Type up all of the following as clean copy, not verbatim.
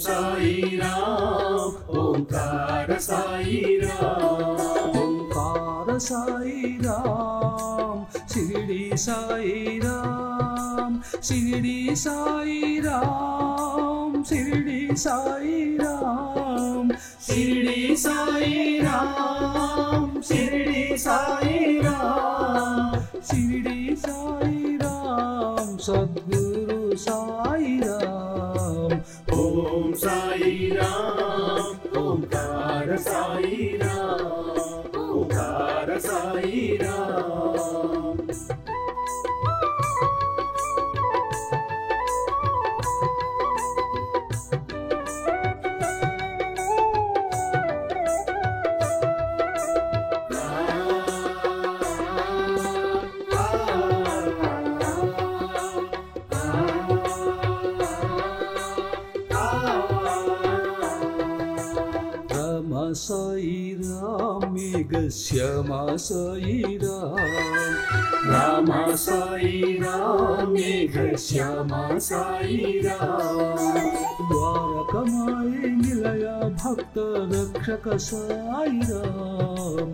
సాయి రామ్ ఓంకార సాయి రామ్ ఓంకార సాయి రామ్ షిరిడి సాయి రామ్ షిరిడి సాయి రామ్ షిరిడి సాయి రామ్ షిరిడి సాయి రామ్ షిరిడి సాయి రామ్ షిరిడి సాయి రామ్ సద్గురు సాయి రామ్ ఓం సాయి రామ్ ఓంకార సాయి రామ్ ఓంకార సాయి రామ్ సాయి రామ్ మేఘ శ్యామ సాయి రామ్ రామ సాయి రామ్ మేఘ శ్యామ సాయి రామ్ ద్వారకమాయ నిలయ భక్త రక్షక సాయి రామ్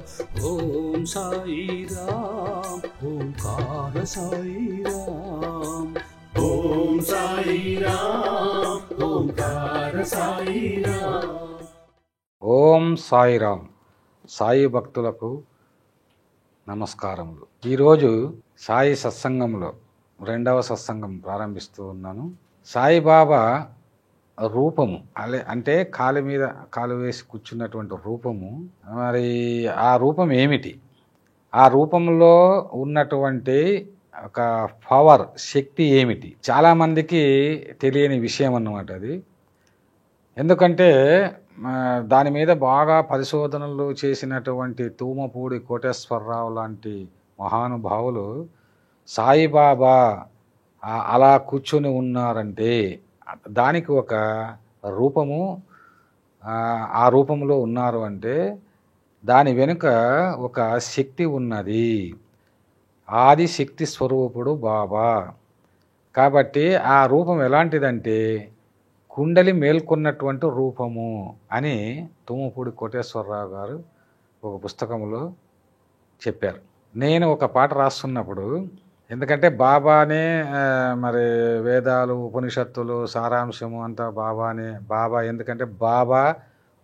ఓం సాయి రామ్ ఓంకార సాయి రామ్ ఓం సాయి రామ్ ఓంకార సాయి రామ్. ఓం సాయిరామ్. సాయి భక్తులకు నమస్కారములు. ఈరోజు సాయి సత్సంగంలో రెండవ సత్సంగం ప్రారంభిస్తూ ఉన్నాను. సాయిబాబా రూపము అంటే కాలు మీద కాలు వేసి కూర్చున్నటువంటి రూపము, మరి ఆ రూపం ఏమిటి, ఆ రూపంలో ఉన్నటువంటి ఒక పవర్ శక్తి ఏమిటి, చాలామందికి తెలియని విషయం అన్నమాట అది. ఎందుకంటే దాని మీద బాగా పరిశోధనలు చేసినటువంటి తూమపూడి కోటేశ్వరరావు లాంటి మహానుభావులు సాయిబాబా అలా కూర్చొని ఉన్నారంటే దానికి ఒక రూపము, ఆ రూపంలో ఉన్నారు అంటే దాని వెనుక ఒక శక్తి ఉన్నది. ఆది శక్తి స్వరూపుడు బాబా. కాబట్టి ఆ రూపం ఎలాంటిదంటే కుండలి మేల్కొన్నటువంటి రూపము అని తూమపూడి కోటేశ్వరరావు గారు ఒక పుస్తకంలో చెప్పారు. నేను ఒక పాట రాస్తున్నప్పుడు, ఎందుకంటే బాబానే మరి వేదాలు ఉపనిషత్తులు సారాంశము అంతా బాబానే. ఎందుకంటే బాబా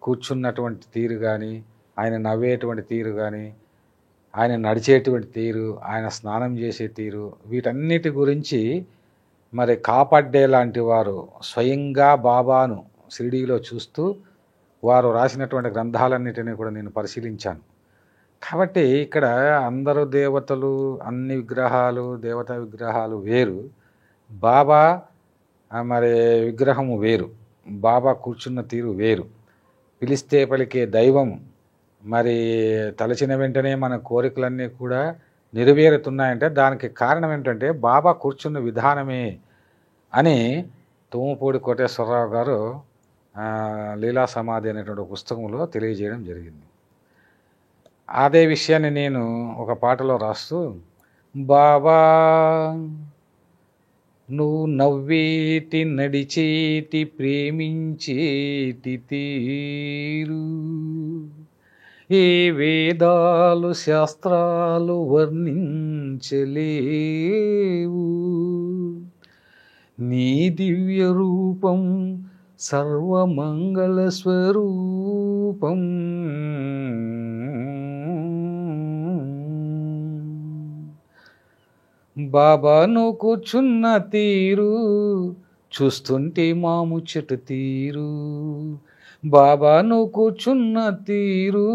కూర్చున్నటువంటి తీరు కానీ, ఆయన నవ్వేటువంటి తీరు కానీ, ఆయన నడిచేటువంటి తీరు, ఆయన స్నానం చేసే తీరు, వీటన్నిటి గురించి మరి కాపాడ్డే లాంటి వారు స్వయంగా బాబాను షిరిడీలో చూస్తూ వారు రాసినటువంటి గ్రంథాలన్నిటినీ కూడా నేను పరిశీలించాను. కాబట్టి ఇక్కడ అందరూ దేవతలు, అన్ని విగ్రహాలు, దేవతా విగ్రహాలు వేరు, బాబా మరి విగ్రహము వేరు, బాబా కూర్చున్న తీరు వేరు. పిలిస్తే పలికే దైవం, మరి తలచిన వెంటనే మన కోరికలన్నీ కూడా నెరవేరుతున్నాయంటే దానికి కారణం ఏంటంటే బాబా కూర్చున్న విధానమే అని తూమపూడి కోటేశ్వరరావు గారు లీలా సమాధి అనేటువంటి పుస్తకంలో తెలియజేయడం జరిగింది. అదే విషయాన్ని నేను ఒక పాటలో రాస్తూ, బాబా నువ్వు నవ్వేటి నడిచేటి ప్రేమించేటి తీరు ఏ వేదాలు శాస్త్రాలు వర్ణించలేవు, నీ దివ్య రూపం సర్వమంగళ స్వరూపం. బాబాను కూర్చున్న తీరు చూస్తుంటే మాముచ్చట తీరు, బాబాను కూర్చున్న తీరు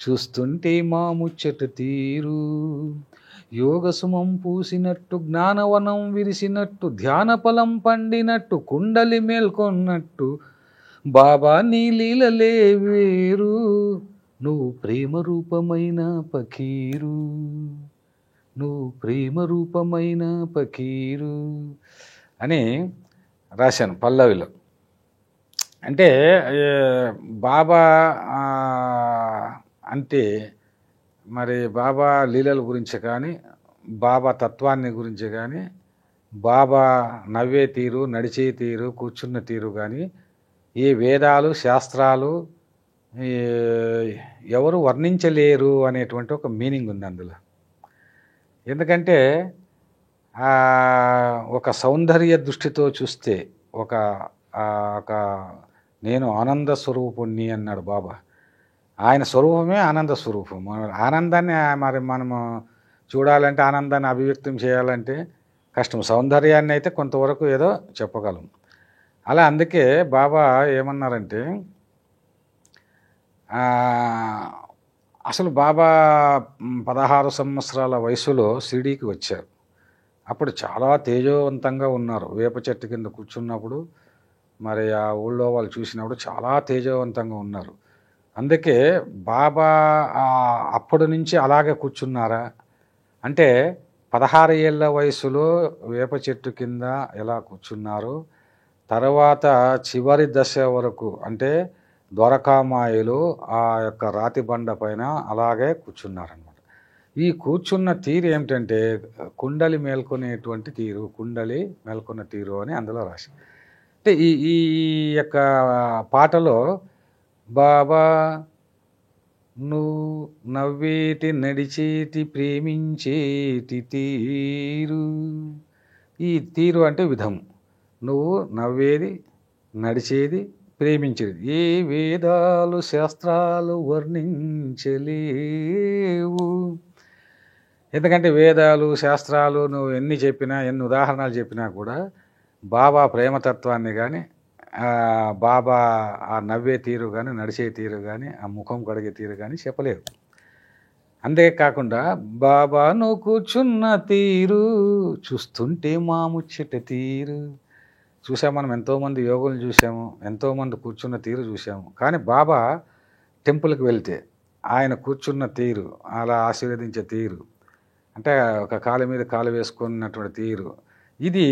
చూస్తుంటే మాముచ్చట తీరు. యోగసుమం పూసినట్టు, జ్ఞానవనం విరిసినట్టు, ధ్యాన ఫలం పండినట్టు, కుండలి మేల్కొన్నట్టు, బాబా నీ లీలలే వేరు, నువ్వు ప్రేమ రూపమైన పకీరు, నువ్వు ప్రేమ రూపమైన పకీరు అని రాశాను పల్లవిలో. అంటే బాబా అంటే మరి బాబా లీలల గురించి కానీ, బాబా తత్వాన్ని గురించి కానీ, బాబా నవ్వే తీరు, నడిచే తీరు, కూర్చున్న తీరు కానీ ఈ వేదాలు శాస్త్రాలు ఎవరు వర్ణించలేరు అనేటువంటి ఒక మీనింగ్ ఉంది అందులో. ఎందుకంటే ఒక సౌందర్య దృష్టితో చూస్తే ఒక నేను ఆనంద స్వరూపుణ్ణి అన్నాడు బాబా. ఆయన స్వరూపమే ఆనంద స్వరూపం. ఆనందాన్ని మరి మనము చూడాలంటే, ఆనందాన్ని అభివ్యక్తం చేయాలంటే కష్టం. సౌందర్యాన్ని అయితే కొంతవరకు ఏదో చెప్పగలం. అలా అందుకే బాబా ఏమన్నారంటే, అసలు బాబా 16 సంవత్సరాల వయసులో షిరిడీకి వచ్చారు. అప్పుడు చాలా తేజవంతంగా ఉన్నారు. వేప చెట్టు కింద కూర్చున్నప్పుడు మరి ఆ ఊళ్ళో వాళ్ళు చూసినప్పుడు చాలా తేజవంతంగా ఉన్నారు. అందుకే బాబా అప్పటి నుంచి అలాగే కూర్చున్నారా అంటే 16 ఏళ్ళ వయసులో వేప చెట్టు కింద ఎలా కూర్చున్నారు, తర్వాత చివరి దశ వరకు అంటే ద్వారకామాయిలు ఆ యొక్క రాతి బండ పైన అలాగే కూర్చున్నారనమాట. ఈ కూర్చున్న తీరు ఏమిటంటే కుండలి మేల్కొనేటువంటి తీరు, కుండలి మేల్కొన్న తీరు అని అందులో రాసి. అంటే ఈ ఈ యొక్క పాటలో బాబా నువ్వు నవ్వేటి నడిచేటి ప్రేమించేటి తీరు, ఈ తీరు అంటే విధం, నువ్వు నవ్వేది నడిచేది ప్రేమించేది, ఏ వేదాలు శాస్త్రాలు వర్ణించలేవు. ఎందుకంటే వేదాలు శాస్త్రాలు నువ్వు ఎన్ని చెప్పినా, ఎన్ని ఉదాహరణలు చెప్పినా కూడా బాబా ప్రేమతత్వాన్ని కానీ, బాబా ఆ నవ్వే తీరు కానీ, నడిచే తీరు కానీ, ఆ ముఖం కడిగే తీరు కానీ చెప్పలేవు. అంతేకాకుండా బాబా నువ్వు కూర్చున్న తీరు చూస్తుంటే మా ముచ్చట తీరు. చూసాము మనం, ఎంతోమంది యోగులు చూసాము, ఎంతోమంది కూర్చున్న తీరు చూసాము. కానీ బాబా టెంపుల్కి వెళ్తే ఆయన కూర్చున్న తీరు, అలా ఆశీర్వదించే తీరు, అంటే ఒక కాలు మీద కాలు వేసుకున్నటువంటి తీరు, ఇది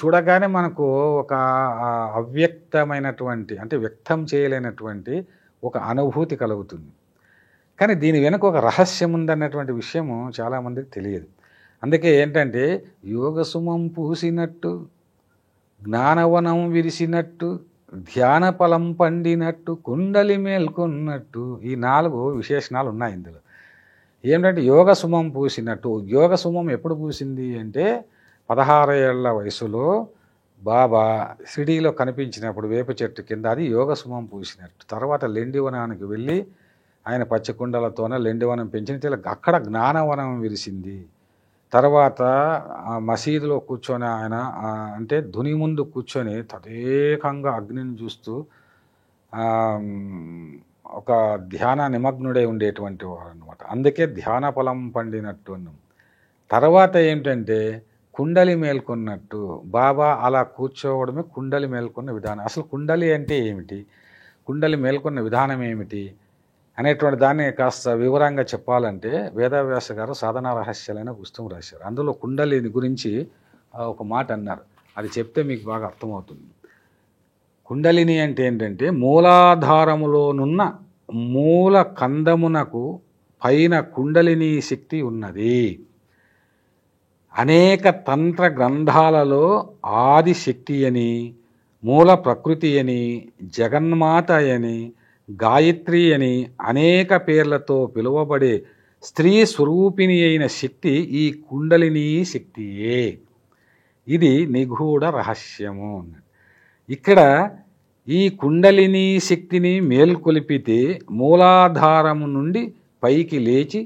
చూడగానే మనకు ఒక అవ్యక్తమైనటువంటి, అంటే వ్యక్తం చేయలేనటువంటి ఒక అనుభూతి కలుగుతుంది. కానీ దీని వెనుక ఒక రహస్యం ఉందన్నటువంటి విషయము చాలామందికి తెలియదు. అందుకే ఏంటంటే యోగసుమం పూసినట్టు, జ్ఞానవనం విరిసినట్టు, ధ్యాన ఫలం పండినట్టు, కుండలి మేల్కొన్నట్టు, ఈ 4 విశేషణాలు ఉన్నాయి ఇందులో. ఏమిటంటే యోగసుమం పూసినట్టు, యోగసుమం ఎప్పుడు పూసింది అంటే 16 ఏళ్ల వయసులో బాబా షిరిడీలో కనిపించినప్పుడు వేప చెట్టు కింద అది యోగసుమం పూసినట్టు. తర్వాత లెండివనానికి వెళ్ళి ఆయన పచ్చకుండలతోనే లెండివనం పెంచిన అక్కడ జ్ఞానవనం విరిసింది. తర్వాత మసీదులో కూర్చొని ఆయన అంటే ధుని ముందు కూర్చొని తదేకంగా అగ్నిని చూస్తూ ఒక ధ్యాన నిమగ్నుడై ఉండేటువంటి వారు అనమాట. అందుకే ధ్యాన ఫలం పండినట్టు అన్నాం. తర్వాత ఏమిటంటే కుండలి మేల్కొన్నట్టు, బాబా అలా కూర్చోవడమే కుండలి మేల్కొన్న విధానం. అసలు కుండలి అంటే ఏమిటి, కుండలి మేల్కొన్న విధానం ఏమిటి అనేటువంటి దాన్ని కాస్త వివరంగా చెప్పాలంటే వేదవ్యాస గారు సాధనా రహస్యాలైన పుస్తకం రాశారు. అందులో కుండలిని గురించి ఒక మాట అన్నారు, అది చెప్తే మీకు బాగా అర్థమవుతుంది. కుండలిని అంటే ఏంటంటే మూలాధారములోనున్న మూల కందమునకు పైన కుండలిని శక్తి ఉన్నది. అనేక తంత్ర గ్రంథాలలో ఆది శక్తి అని, మూల ప్రకృతి అని, జగన్మాత అని, గాయత్రి అని అనేక పేర్లతో పిలువబడే స్త్రీ స్వరూపిణి అయిన శక్తి ఈ కుండలిని శక్తియే. ఇది నిగూఢ రహస్యము. ఇక్కడ ఈ కుండలిని శక్తిని మేల్కొలిపితే మూలాధారము నుండి పైకి లేచి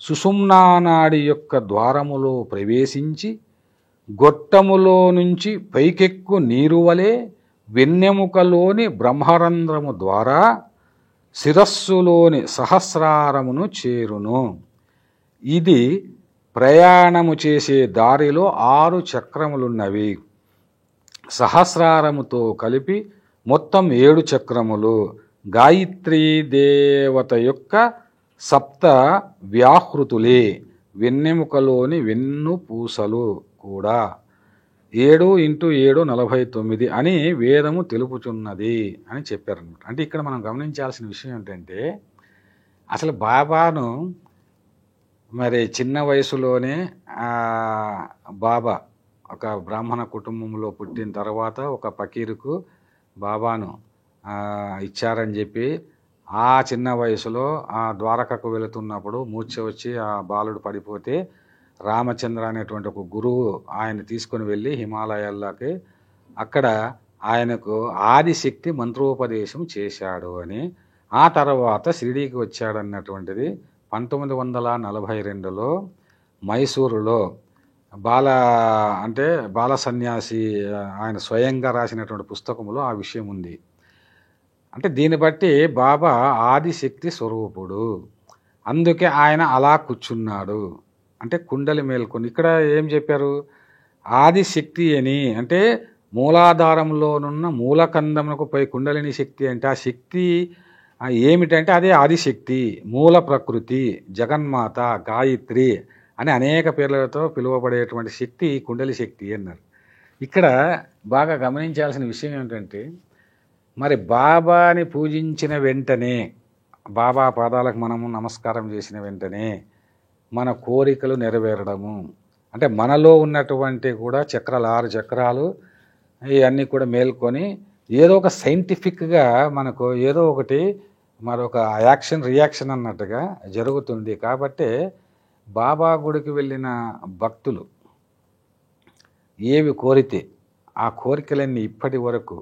సుషుమ్నానాడి యొక్క ద్వారములో ప్రవేశించి గొట్టములో నుంచి పైకెక్కు నీరు వలె వెన్నెముకలోని బ్రహ్మరంధ్రము ద్వారా శిరస్సులోని సహస్రారమును చేరును. ఇది ప్రయాణము చేసే దారిలో 6 చక్రములున్నవి. సహస్రారముతో కలిపి మొత్తం 7 చక్రములు. గాయత్రీ దేవత యొక్క 7 వ్యాహృతులే. వెన్నెముకలోని వెన్ను పూసలు కూడా 7 × 7 49 అని వేదము తెలుపుచున్నది అని చెప్పారనమాట. అంటే ఇక్కడ మనం గమనించాల్సిన విషయం ఏంటంటే అసలు బాబాను మరి చిన్న వయసులోనే బాబా ఒక బ్రాహ్మణ కుటుంబంలో పుట్టిన తర్వాత ఒక ఫకీరుకు బాబాను ఇచ్చారని చెప్పి ఆ చిన్న వయసులో ఆ ద్వారకకు వెళుతున్నప్పుడు మూర్ఛ వచ్చి ఆ బాలుడు పడిపోతే రామచంద్ర అనేటువంటి ఒక గురువు ఆయన తీసుకొని వెళ్ళి హిమాలయాల్లోకి అక్కడ ఆయనకు ఆదిశక్తి మంత్రోపదేశం చేశాడు అని, ఆ తర్వాత షిరిడీకి వచ్చాడన్నటువంటిది 1942లో మైసూరులో బాల సన్యాసి ఆయన స్వయంగా రాసినటువంటి పుస్తకంలో ఆ విషయం ఉంది. అంటే దీన్ని బట్టి బాబా ఆదిశక్తి స్వరూపుడు, అందుకే ఆయన అలా కూర్చున్నాడు. అంటే కుండలి మేల్కొని ఇక్కడ ఏం చెప్పారు, ఆదిశక్తి అని అంటే మూలాధారంలోనున్న మూలకందమునకు పై కుండలిని శక్తి అంటే ఆ శక్తి ఏమిటంటే అదే ఆదిశక్తి, మూల ప్రకృతి, జగన్మాత, గాయత్రి అని అనేక పేర్లతో పిలువబడేటువంటి శక్తి కుండలి శక్తి అన్నారు. ఇక్కడ బాగా గమనించాల్సిన విషయం ఏమిటంటే, మరి బాబాని పూజించిన వెంటనే, బాబా పాదాలకు మనము నమస్కారం చేసిన వెంటనే మన కోరికలు నెరవేరడము, అంటే మనలో ఉన్నటువంటి కూడా 6 చక్రాలు ఇవన్నీ కూడా మేల్కొని ఏదో ఒక సైంటిఫిక్గా మనకు ఏదో ఒకటి మరొక యాక్షన్ రియాక్షన్ అన్నట్టుగా జరుగుతుంది. కాబట్టి బాబా గుడికి వెళ్ళిన భక్తులు ఏవి కోరితే ఆ కోరికలన్నీ ఇప్పటి వరకు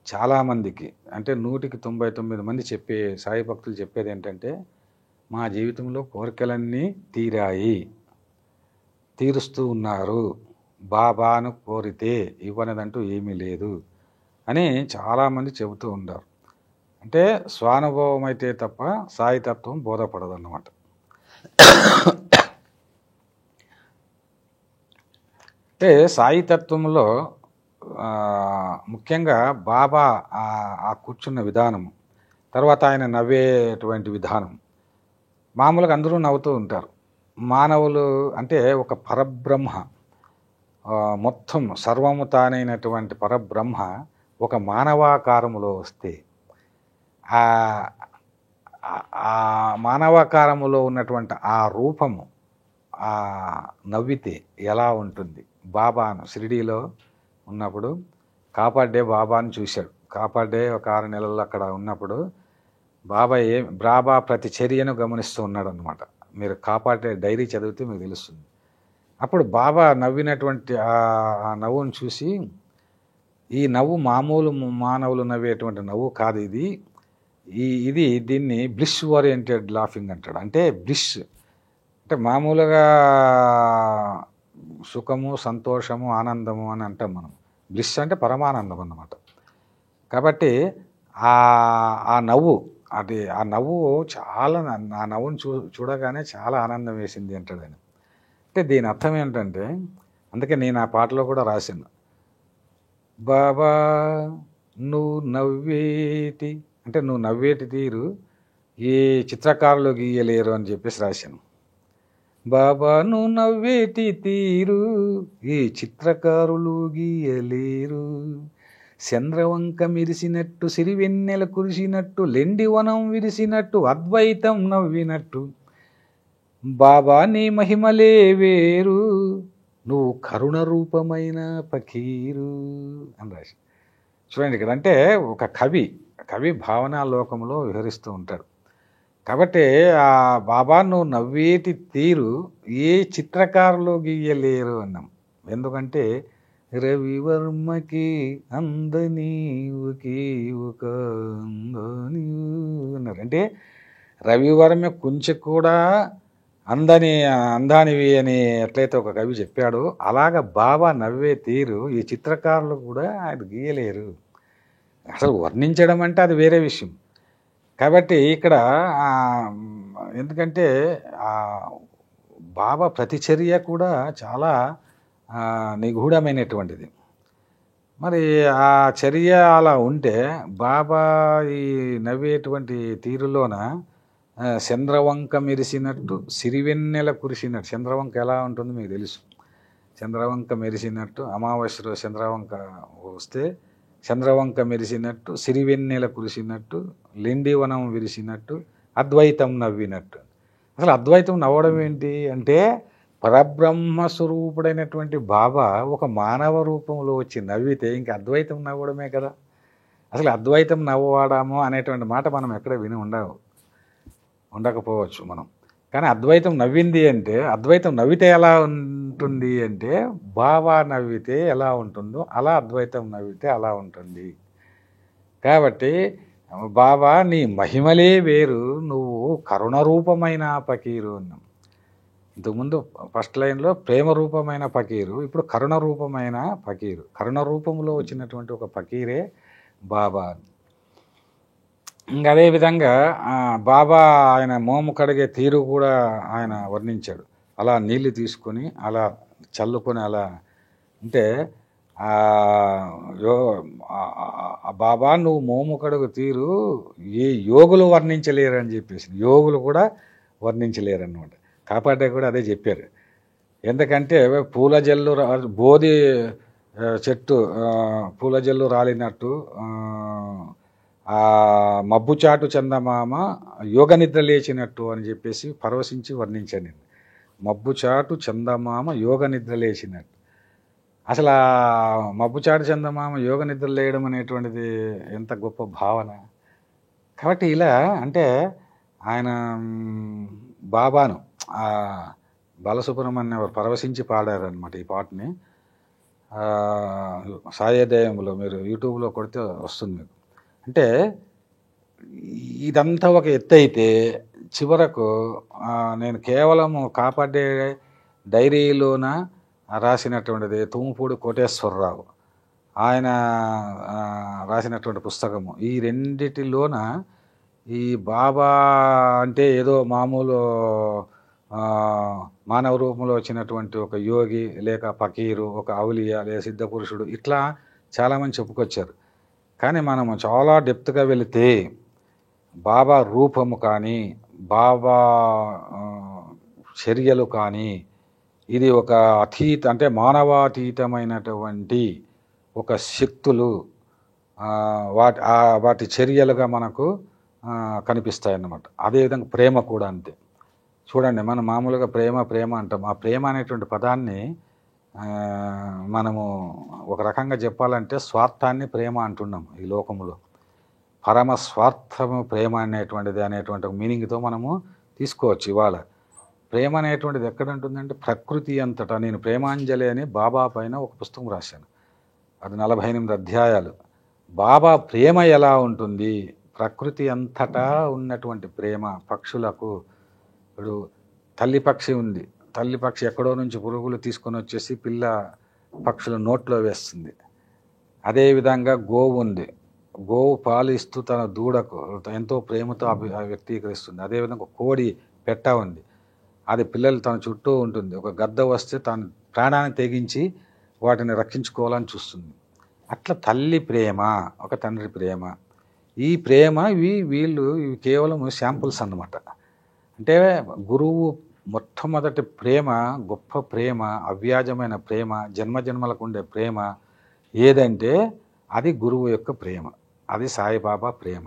చాలామందికి, అంటే 199 మంది చెప్పే సాయి భక్తులు చెప్పేది ఏంటంటే, మా జీవితంలో కోరికలన్నీ తీరాయి, తీరుస్తూ ఉన్నారు, బాబాను కోరితే ఇవ్వనిదంటూ ఏమీ లేదు అని చాలామంది చెబుతూ ఉన్నారు. అంటే స్వానుభవం అయితే తప్ప సాయితత్వం బోధపడదన్నమాట. అంటే సాయితత్వంలో ముఖ్యంగా బాబా ఆ కూర్చున్న విధానం, తర్వాత ఆయన నవ్వేటువంటి విధానం, మామూలుగా అందరూ నవ్వుతూ ఉంటారు. మానవులు అంటే ఒక పరబ్రహ్మ, మొత్తం సర్వము తానైనటువంటి పరబ్రహ్మ ఒక మానవాకారములో వస్తే ఆ మానవాకారములో ఉన్నటువంటి ఆ రూపము ఆ నవ్వితే ఎలా ఉంటుంది. బాబాను షిరిడీలో ఉన్నప్పుడు కాపాడే బాబాను చూశాడు. కాపాడే ఒక 6 నెలలు అక్కడ ఉన్నప్పుడు బాబా ప్రతి చర్యను గమనిస్తూ ఉన్నాడు అనమాట. మీరు కాపాడే డైరీ చదివితే మీకు తెలుస్తుంది. అప్పుడు బాబా నవ్వినటువంటి ఆ నవ్వును చూసి, ఈ నవ్వు మామూలు మానవులు నవ్వేటువంటి నవ్వు కాదు, ఇది దీన్ని బ్లిస్ ఓరియంటెడ్ లాఫింగ్ అంటాడు. అంటే బ్లిస్ అంటే మామూలుగా సుఖము, సంతోషము, ఆనందము అని అంటాం మనం. బ్లిస్ అంటే పరమానందం అన్నమాట. కాబట్టి ఆ నవ్వు ఆ నవ్వు చాలా, ఆ నవ్వును చూడగానే చాలా ఆనందం వేసింది అంటాడు ఆయన. అంటే దీని అర్థం ఏంటంటే, అందుకే నేను ఆ పాటలో కూడా రాశాను, బాబా నువ్వు నవ్వేటి అంటే నువ్వు నవ్వేటి తీరు ఏ చిత్రకారులు గీయలేరు అని చెప్పేసి రాశాను. బాబా నువ్వు నవ్వేటి తీరు ఏ చిత్రకారులు గీయలేరు, చంద్రవంక మెరిసినట్టు, సిరివెన్నెల కురిసినట్టు, లెండివనం విరిసినట్టు, అద్వైతం నవ్వినట్టు, బాబా నీ మహిమలే వేరు, నువ్వు కరుణ రూపమైన పకీరు అని రాసి. చూడండి ఇక్కడ, అంటే ఒక కవి భావనా లోకంలో విహరిస్తూ ఉంటాడు. కాబట్టి ఆ బాబా నువ్వు నవ్వేటి తీరు ఏ చిత్రకారులు గీయలేరు అన్నాం. ఎందుకంటే రవివర్మకి అందనీవుకి ఒక అన్నారు. అంటే రవివర్మ కొంచెం కూడా అందానివి అని ఎట్లయితే ఒక కవి చెప్పాడో, అలాగ బాబా నవ్వే తీరు ఈ చిత్రకారులు కూడా అది గీయలేరు. అసలు వర్ణించడం అంటే అది వేరే విషయం. కాబట్టి ఇక్కడ ఎందుకంటే బాబా ప్రతిచర్య కూడా చాలా నిగూఢమైనటువంటిది. మరి ఆ చర్య అలా ఉంటే బాబా ఈ నవ్వేటువంటి తీరులోన చంద్రవంక మెరిసినట్టు, సిరివెన్నెల కురిసినట్టు. చంద్రవంక ఎలా ఉంటుంది మీకు తెలుసు. చంద్రవంక మెరిసినట్టు, అమావాస్యలో చంద్రవంక వస్తే చంద్రవంక మెరిసినట్టు, సిరివెన్నెల కురిసినట్టు, లెండివనం విరిసినట్టు, అద్వైతం నవ్వినట్టు. అసలు అద్వైతం నవ్వడం ఏంటి అంటే, పరబ్రహ్మ స్వరూపుడైనటువంటి బాబా ఒక మానవ రూపంలో వచ్చి నవ్వితే ఇంక అద్వైతం నవ్వడమే కదా. అసలు అద్వైతం నవ్వవాడాము అనేటువంటి మాట మనం ఎక్కడ విని ఉండకపోవచ్చు మనం. కానీ అద్వైతం నవ్వింది అంటే, అద్వైతం నవ్వితే ఎలా ఉంటుంది అంటే, బాబా నవ్వితే ఎలా ఉంటుందో అలా అద్వైతం నవ్వితే అలా ఉంటుంది. కాబట్టి బాబా నీ మహిమలే వేరు, నువ్వు కరుణ రూపమైన ఫకీరు అన్నాం. ఇంతకుముందు ఫస్ట్ లైన్లో ప్రేమ రూపమైన ఫకీరు, ఇప్పుడు కరుణ రూపమైన ఫకీరు. కరుణ రూపంలో వచ్చినటువంటి ఒక ఫకీరే బాబా. ఇంకా అదేవిధంగా బాబా ఆయన మోము కడిగే తీరు కూడా ఆయన వర్ణించాడు. అలా నీళ్ళు తీసుకొని అలా చల్లుకొని అలా అంటే బాబా నువ్వు మోము కడుగు తీరు ఏ యోగులు వర్ణించలేరు అని చెప్పేసి, యోగులు కూడా వర్ణించలేరు అన్నమాట. కాపాడే కూడా అదే చెప్పారు. ఎందుకంటే పూల జల్లు బోధి చెట్టు పూల జల్లు రాలినట్టు మబ్బుచాటు చందమామ యోగ నిద్ర లేచినట్టు అని చెప్పేసి పరవశించి వర్ణించాను. మబ్బుచాటు చందమామ యోగ నిద్ర లేచినట్టు. అసలు ఆ మబ్బుచాటు చందమామ యోగ నిద్ర లేయడం అనేటువంటిది ఎంత గొప్ప భావన. కాబట్టి ఇలా అంటే ఆయన బాబాను బాలసుబ్రహ్మణ్యం పరవశించి పాడారనమాట ఈ పాటని. సాయోదయంలో మీరు యూట్యూబ్లో కొడితే వస్తుంది మీకు. అంటే ఇదంతా ఒక ఎత్తు అయితే చివరకు నేను కేవలము కాపాడే డైరీలోన రాసినటువంటిది తుమ్మపూడి కోటేశ్వరరావు ఆయన రాసినటువంటి పుస్తకము. ఈ రెండిటిలోన ఈ బాబా అంటే ఏదో మామూలు మానవ రూపంలో వచ్చినటువంటి ఒక యోగి లేక ఫకీరు, ఒక ఔలియా లేదా సిద్ధపురుషుడు, ఇట్లా చాలామంది చెప్పుకొచ్చారు. కానీ మనము చాలా డెప్త్గా వెళితే బాబా రూపము కానీ బాబా చర్యలు కానీ ఇది ఒక అంటే మానవాతీతమైనటువంటి ఒక శక్తులు వాటి చర్యలుగా మనకు కనిపిస్తాయన్నమాట. అదేవిధంగా ప్రేమ కూడా అంతే. చూడండి, మనం మామూలుగా ప్రేమ అంటాం. ఆ ప్రేమ అనేటువంటి పదాన్ని మనము ఒక రకంగా చెప్పాలంటే స్వార్థాన్ని ప్రేమ అంటున్నాం ఈ లోకంలో. పరమ స్వార్థము ప్రేమ అనేటువంటి మీనింగ్తో మనము తీసుకోవచ్చు. ఇవాళ ప్రేమ అనేటువంటిది ఎక్కడ ఉంటుందంటే ప్రకృతి అంతటా. నేను ప్రేమాంజలి అని బాబా పైన ఒక పుస్తకం రాశాను, అది 48 అధ్యాయాలు. బాబా ప్రేమ ఎలా ఉంటుంది, ప్రకృతి అంతటా ఉన్నటువంటి ప్రేమ. పక్షులకు ఇప్పుడు తల్లి పక్షి ఉంది, తల్లి పక్షి ఎక్కడో నుంచి పురుగులు తీసుకొని వచ్చేసి పిల్ల పక్షుల నోట్లో వేస్తుంది. అదేవిధంగా గోవు ఉంది, గోవు పాలు ఇస్తూ తన దూడకు ఎంతో ప్రేమతో వ్యక్తీకరిస్తుంది. అదేవిధంగా కోడి పెట్ట ఉంది, అది పిల్లలు తన చుట్టూ ఉంటుంది. ఒక గద్ద వస్తే తన ప్రాణాన్ని తెగించి వాటిని రక్షించుకోవాలని చూస్తుంది. అట్లా తల్లి ప్రేమ, ఒక తండ్రి ప్రేమ. ఈ ప్రేమ వీళ్ళు కేవలం శాంపుల్స్ అన్నమాట. అంటే గురువు మొట్టమొదటి ప్రేమ, గొప్ప ప్రేమ, అవ్యాజమైన ప్రేమ, జన్మజన్మలకు ఉండే ప్రేమ ఏదంటే అది గురువు యొక్క ప్రేమ, అది సాయిబాబా ప్రేమ.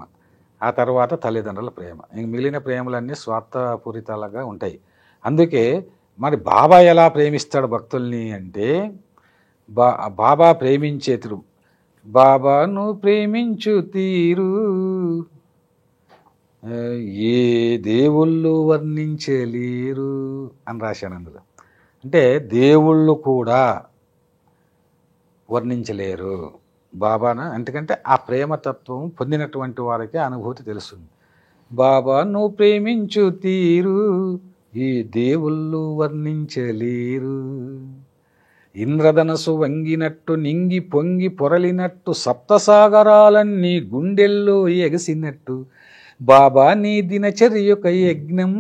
ఆ తర్వాత తల్లిదండ్రుల ప్రేమ. ఇంక మిగిలిన ప్రేమలన్నీ స్వార్థపూరితాలుగా ఉంటాయి. అందుకే మరి బాబా ఎలా ప్రేమిస్తాడు భక్తుల్ని అంటే, బాబా ప్రేమించే తీరు, బాబాను ప్రేమించు తీరు ఏ దేవుళ్ళు వర్ణించలేరు అని రాశాను అందులో. అంటే దేవుళ్ళు కూడా వర్ణించలేరు బాబాను. ఎందుకంటే ఆ ప్రేమతత్వం పొందినటువంటి వారికి అనుభూతి తెలుస్తుంది. బాబాను ప్రేమించు తీరు ఈ దేవుళ్ళు వర్ణించలేరు. ఇంద్రధనసు వంగినట్టు నింగి పొంగి పొరలినట్టు సప్తసాగరాలన్నీ గుండెల్లో ఎగసినట్టు బాబా నీ దినచర్యొక యజ్ఞం,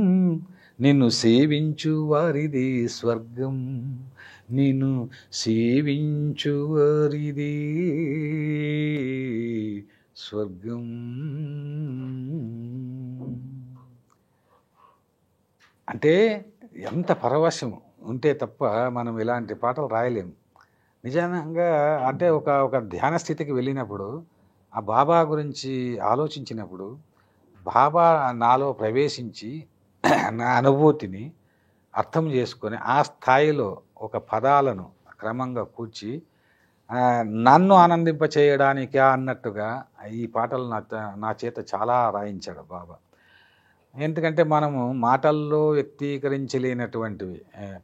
నిన్ను సేవించు వారిది స్వర్గం, నిన్ను సేవించు వారిది స్వర్గం. అంటే ఎంత పరవశం ఉంటే తప్ప మనం ఇలాంటి పాటలు రాయలేము. నిజంగా అంటే ఒక ధ్యాన స్థితికి వెళ్ళినప్పుడు ఆ బాబా గురించి ఆలోచించినప్పుడు బాబా నాలో ప్రవేశించి నా అనుభూతిని అర్థం చేసుకొని ఆ స్థాయిలో ఒక పదాలను క్రమంగా కూర్చి నన్ను ఆనందింప చేయడానికా అన్నట్టుగా ఈ పాటలు నా చేత చాలా రాయించాడు బాబా. ఎందుకంటే మనము మాటల్లో వ్యక్తీకరించలేనటువంటివి,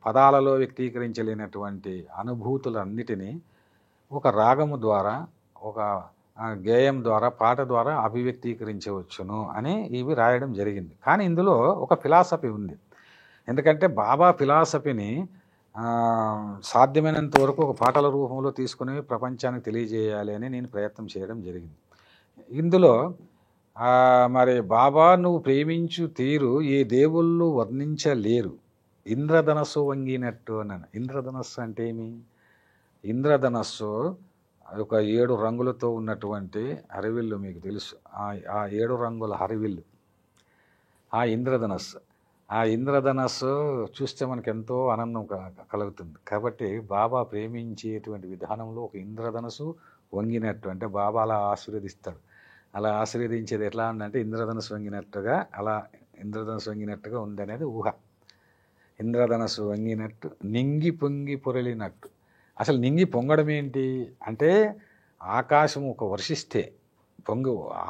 పదాలలో వ్యక్తీకరించలేనటువంటి అనుభూతులన్నిటినీ ఒక రాగము ద్వారా, ఒక గేయం ద్వారా, పాట ద్వారా అభివ్యక్తీకరించవచ్చును అని ఇవి రాయడం జరిగింది. కానీ ఇందులో ఒక ఫిలాసఫీ ఉంది. ఎందుకంటే బాబా ఫిలాసఫీని సాధ్యమైనంత వరకు ఒక పాటల రూపంలో తీసుకుని ప్రపంచానికి తెలియజేయాలి అని నేను ప్రయత్నం చేయడం జరిగింది. ఇందులో మరి బాబా నువ్వు ప్రేమించు తీరు ఏ దేవుళ్ళు వర్ణించలేరు, ఇంద్రధనస్సు వంగినట్టు అన్నాను. ఇంద్రధనస్సు అంటే ఏమి? ఇంద్రధనస్సు ఒక 7 రంగులతో ఉన్నటువంటి హరివిల్లు, మీకు తెలుసు. ఆ 7 రంగుల హరివిల్లు ఆ ఇంద్రధనస్సు. ఆ ఇంద్రధనస్సు చూస్తే మనకు ఎంతో ఆనందం కలుగుతుంది. కాబట్టి బాబా ప్రేమించేటువంటి విధానంలో ఒక ఇంద్రధనస్సు వంగినట్టు, అంటే బాబా అలా ఆశీర్వదిస్తాడు. అలా ఆశీర్వదించేది ఎట్లా ఉందంటే ఇంద్రధనస్సు వంగినట్టుగా, అలా ఇంద్రధనస్సు వంగినట్టుగా ఉందనేది ఊహ. ఇంద్రధనస్సు వంగినట్టు, నింగి పొంగి పొరలినట్టు. అసలు నింగి పొంగడం ఏంటి అంటే ఆకాశం ఒక వర్షిస్తే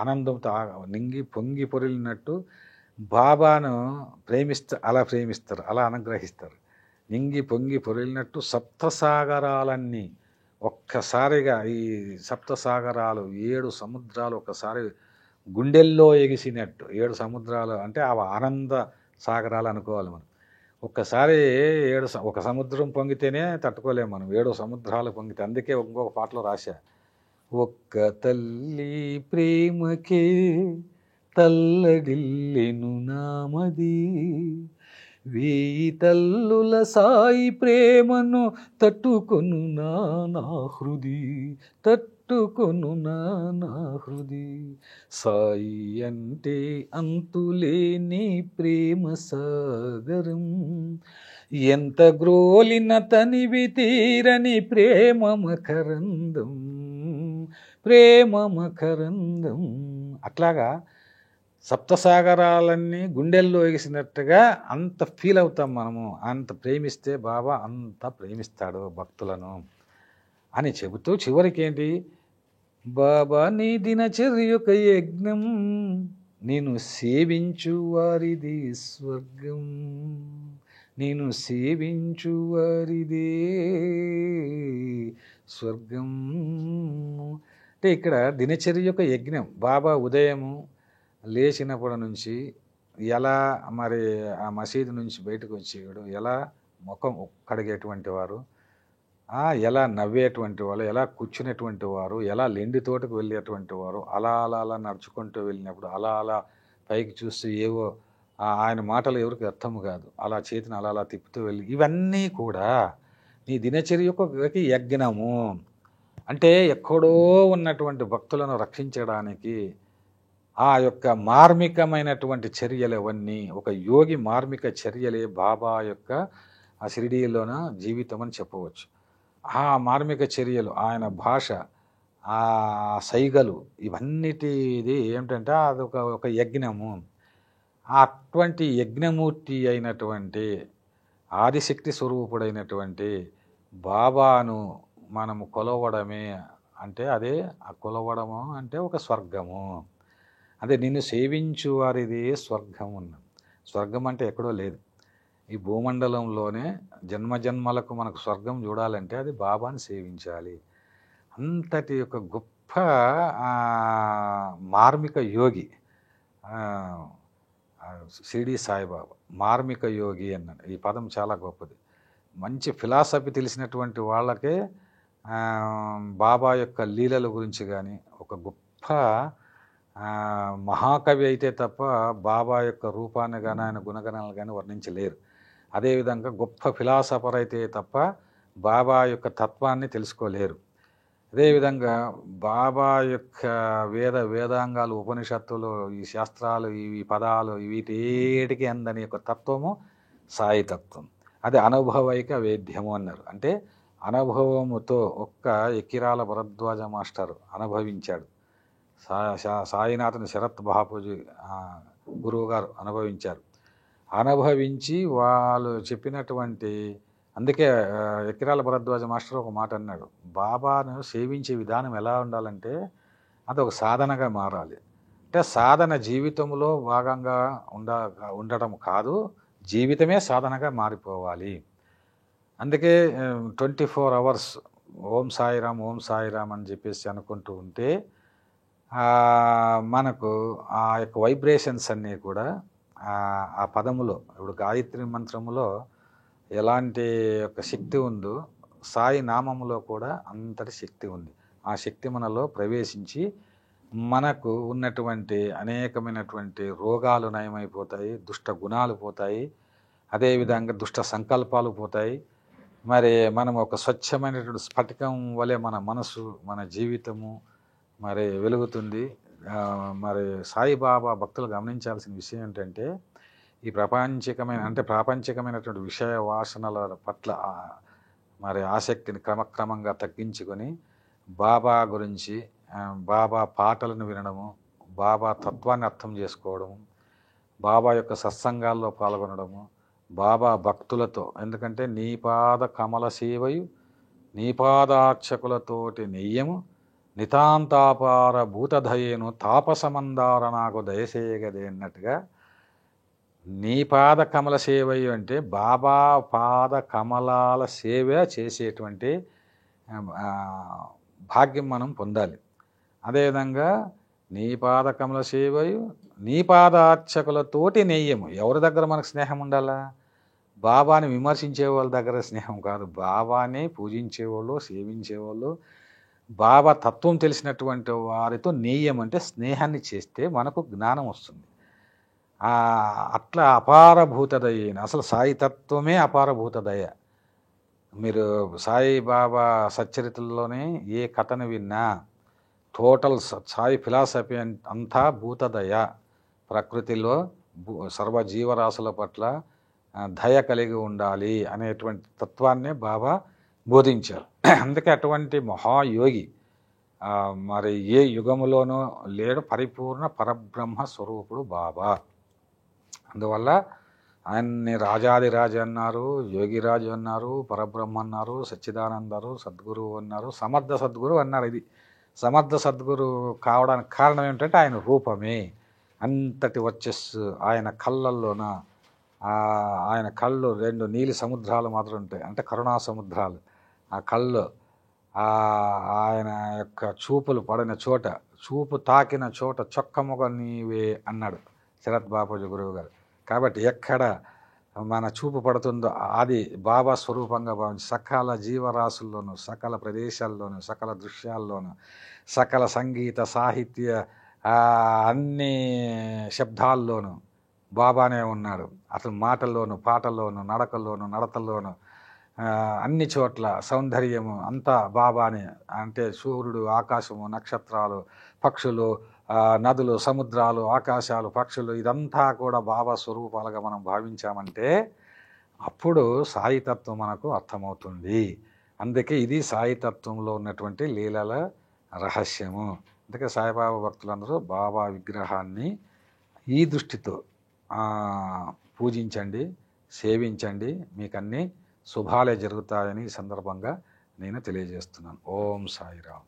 ఆనందంతో నింగి పొంగి పొరలినట్టు బాబాను అలా ప్రేమిస్తారు, అలా అనుగ్రహిస్తారు. నింగి పొంగి పొరలినట్టు సప్తసాగరాలన్నీ ఒక్కసారిగా, ఈ సప్తసాగరాలు 7 సముద్రాలు ఒక్కసారి గుండెల్లో ఎగిసినట్టు. 7 సముద్రాలు అంటే అవి ఆనంద సాగరాలు అనుకోవాలి మనం. ఒక్కసారి ఒక సముద్రం పొంగితేనే తట్టుకోలేము మనం, 7 సముద్రాలు పొంగితే. అందుకే ఇంకొక పాటలో రాశా, ఒక్క తల్లి ప్రేమకే తల్లడిల్లెను నామది, 1000 తల్లుల సాయి ప్రేమను తట్టుకొను నా హృది, తట్టుకొను నా హృది. సాయి అంటే అంతులేని ప్రేమ సాగరం, ఎంత గ్రోలిన తనివి తీరని ప్రేమ మకరందం, ప్రేమ మకరందం. అట్లాగా సప్తసాగరాలన్నీ గుండెల్లో ఎగిసినట్టుగా అంత ఫీల్ అవుతాం మనము. అంత ప్రేమిస్తే బాబా అంత ప్రేమిస్తాడు భక్తులను అని చెబుతూ చివరికి ఏంటి, బాబా నీ దినచర్య యొక్క యజ్ఞం, నేను సేవించు వారిది స్వర్గం, నేను సేవించు వారిదే స్వర్గం. అంటే ఇక్కడ దినచర్య యొక్క యజ్ఞం, బాబా ఉదయము లేచినప్పటి నుంచి ఎలా మరి ఆ మసీదు నుంచి బయటకు వచ్చేవాడు, ఎలా ముఖం కడిగేటువంటి వారు, ఎలా నవ్వేటువంటి వాళ్ళు, ఎలా కూర్చునేటువంటి వారు, ఎలా లెండి తోటకు వెళ్ళేటువంటి వారు, అలా అలా అలా నడుచుకుంటూ వెళ్ళినప్పుడు అలా అలా పైకి చూస్తూ ఏవో ఆయన మాటలు ఎవరికి అర్థము కాదు, అలా చేతిని అలా అలా తిప్పుతూ వెళ్ళి, ఇవన్నీ కూడా నీ దినచర్య యొక్క యజ్ఞము. అంటే ఎక్కడో ఉన్నటువంటి భక్తులను రక్షించడానికి ఆ యొక్క మార్మికమైనటువంటి చర్యలు అవన్నీ, ఒక యోగి మార్మిక చర్యలే బాబా యొక్క ఆ షిరిడీలోన జీవితం అని చెప్పవచ్చు. ఆ మార్మిక చర్యలు, ఆయన భాష, ఆ సైగలు, ఇవన్నిటిది ఏమిటంటే ఒక యజ్ఞము. అటువంటి యజ్ఞమూర్తి అయినటువంటి ఆదిశక్తి స్వరూపుడైనటువంటి బాబాను మనము కొలవడమే అంటే అదే ఆ కొలవడము అంటే ఒక స్వర్గము. అదే నిన్ను సేవించు వారిది స్వర్గం ఉన్నది. స్వర్గం అంటే ఎక్కడో లేదు, ఈ భూమండలంలోనే జన్మజన్మలకు మనకు స్వర్గం చూడాలంటే అది బాబాని సేవించాలి. అంతటి ఒక గొప్ప మార్మిక యోగి షిరిడీ సాయిబాబా. మార్మిక యోగి అన్నాడు, ఈ పదం చాలా గొప్పది. మంచి ఫిలాసఫీ తెలిసినటువంటి వాళ్ళకే బాబా యొక్క లీలల గురించి కానీ, ఒక గొప్ప మహాకవి అయితే తప్ప బాబా యొక్క రూపాన్ని కానీ ఆయన గుణగణాలు కానీ వర్ణించలేరు. అదేవిధంగా గొప్ప ఫిలాసఫర్ అయితే తప్ప బాబా యొక్క తత్వాన్ని తెలుసుకోలేరు. అదేవిధంగా బాబా యొక్క వేదాంగాలు, ఉపనిషత్తులు, ఈ శాస్త్రాలు, ఈ పదాలు, వీటికి అందని యొక్క తత్వము సాయి తత్వం. అది అనుభవైక వేద్యము అన్నారు. అంటే అనుభవముతో ఒక్క ఎక్కిరాల భరద్వాజ మాస్టర్ అనుభవించాడు. సాయినాథుని శరత్ బాపూజీ గురువు గారు అనుభవించారు. అనుభవించి వాళ్ళు చెప్పినటువంటి అందుకే ఎక్కిరాల భరద్వాజ మాస్టర్ ఒక మాట అన్నాడు, బాబాను సేవించే విధానం ఎలా ఉండాలంటే అది ఒక సాధనగా మారాలి. అంటే సాధన జీవితంలో భాగంగా ఉండటం కాదు, జీవితమే సాధనగా మారిపోవాలి. అందుకే 24 అవర్స్ ఓం సాయిరామ్ ఓం సాయిరామ్ అని చెప్పేసి అనుకుంటూ ఉంటే మనకు ఆ యొక్క వైబ్రేషన్స్ అన్నీ కూడా ఆ పదములో, ఇప్పుడు గాయత్రి మంత్రములో ఎలాంటి యొక్క శక్తి ఉందో సాయి నామములో కూడా అంతటి శక్తి ఉంది. ఆ శక్తి మనలో ప్రవేశించి మనకు ఉన్నటువంటి అనేకమైనటువంటి రోగాలు నయమైపోతాయి, దుష్ట గుణాలు పోతాయి, అదేవిధంగా దుష్ట సంకల్పాలు పోతాయి. మరి మనం ఒక స్వచ్ఛమైనటువంటి స్ఫటికం వలె మన మనసు, మన జీవితము మరి వెలుగుతుంది. మరి సాయిబాబా భక్తులు గమనించాల్సిన విషయం ఏంటంటే ఈ ప్రాపంచికమైనటువంటి విషయ వాసనల పట్ల మరి ఆసక్తిని క్రమక్రమంగా తగ్గించుకొని బాబా గురించి, బాబా పాటలను వినడము, బాబా తత్వాన్ని అర్థం చేసుకోవడము, బాబా యొక్క సత్సంగాల్లో పాల్గొనడము, బాబా భక్తులతో, ఎందుకంటే నీ పాద కమల సేవయు నీ పాదార్చకులతోటి నెయ్యము నితాంతాపార భూతదయేను తాపసమందార నాకు దయసేయగదే అన్నట్టుగా నీ పాద కమల సేవయు అంటే బాబా పాద కమలాల సేవ చేసేటువంటి భాగ్యం మనం పొందాలి. అదేవిధంగా నీ పాద కమల సేవయు నీ పాదార్చకులతోటి నెయ్యము. ఎవరి దగ్గర మనకు స్నేహం ఉండాలా? బాబాని విమర్శించే వాళ్ళ దగ్గర స్నేహం కాదు, బాబాని పూజించేవాళ్ళు, సేవించేవాళ్ళు, బాబా తత్వం తెలిసినటువంటి వారితో నెయ్యం అంటే స్నేహాన్ని చేస్తే మనకు జ్ఞానం వస్తుంది. అట్లా అపారభూతదయ, అసలు సాయి తత్వమే అపారభూతదయ. మీరు సాయిబాబా సచ్చరిత్రలోనే ఏ కథను విన్నా టోటల్ సాయి ఫిలాసఫీ అంతా భూతదయ, ప్రకృతిలో సర్వజీవరాశుల పట్ల దయ కలిగి ఉండాలి అనేటువంటి తత్వాన్నే బాబా బోధించారు. అందుకే అటువంటి మహాయోగి మరి ఏ యుగములోనూ లేడు, పరిపూర్ణ పరబ్రహ్మ స్వరూపుడు బాబా. అందువల్ల ఆయన్ని రాజాదిరాజు అన్నారు, యోగిరాజు అన్నారు, పరబ్రహ్మ అన్నారు, సచ్చిదానందరు, సద్గురువు అన్నారు, సమర్థ సద్గురు అన్నారు. ఇది సమర్థ సద్గురు కావడానికి కారణం ఏమిటంటే ఆయన రూపమే అంతటి వర్చస్సు. ఆయన కళ్ళల్లోన ఆయన కళ్ళు 2 నీలి సముద్రాలు మాత్రం ఉంటాయి, అంటే కరుణా సముద్రాలు. ఆ కళ్ళు ఆయన యొక్క చూపులు పడిన చోట, చూపు తాకిన చోట చొక్కముగ నీవే అన్నాడు శరత్ బాపూజీ గురువు గారు. కాబట్టి ఎక్కడ మన చూపు పడుతుందో అది బాబా స్వరూపంగా భావించి సకల జీవరాశుల్లోనూ, సకల ప్రదేశాల్లోనూ, సకల దృశ్యాల్లోనూ, సకల సంగీత సాహిత్య అన్ని శబ్దాల్లోనూ బాబానే ఉన్నాడు. అసలు మాటల్లోనూ, పాటల్లోనూ, నడకల్లోనూ, నడతల్లోనూ, అన్ని చోట్ల సౌందర్యము అంతా బాబానే. అంటే సూర్యుడు, ఆకాశము, నక్షత్రాలు, పక్షులు, నదులు, సముద్రాలు, ఆకాశాలు, పక్షులు, ఇదంతా కూడా బాబా స్వరూపాలుగా మనం భావించామంటే అప్పుడు సాయితత్వం మనకు అర్థమవుతుంది. అందుకే ఇది సాయితత్వంలో ఉన్నటువంటి లీలల రహస్యము. అందుకే సాయిబాబా భక్తులందరూ బాబా విగ్రహాన్ని ఈ దృష్టితో పూజించండి, సేవించండి, మీకు అన్నీ శుభాలే జరుగుతాయని ఈ సందర్భంగా నేను తెలియజేస్తున్నాను. ఓం సాయిరామ్.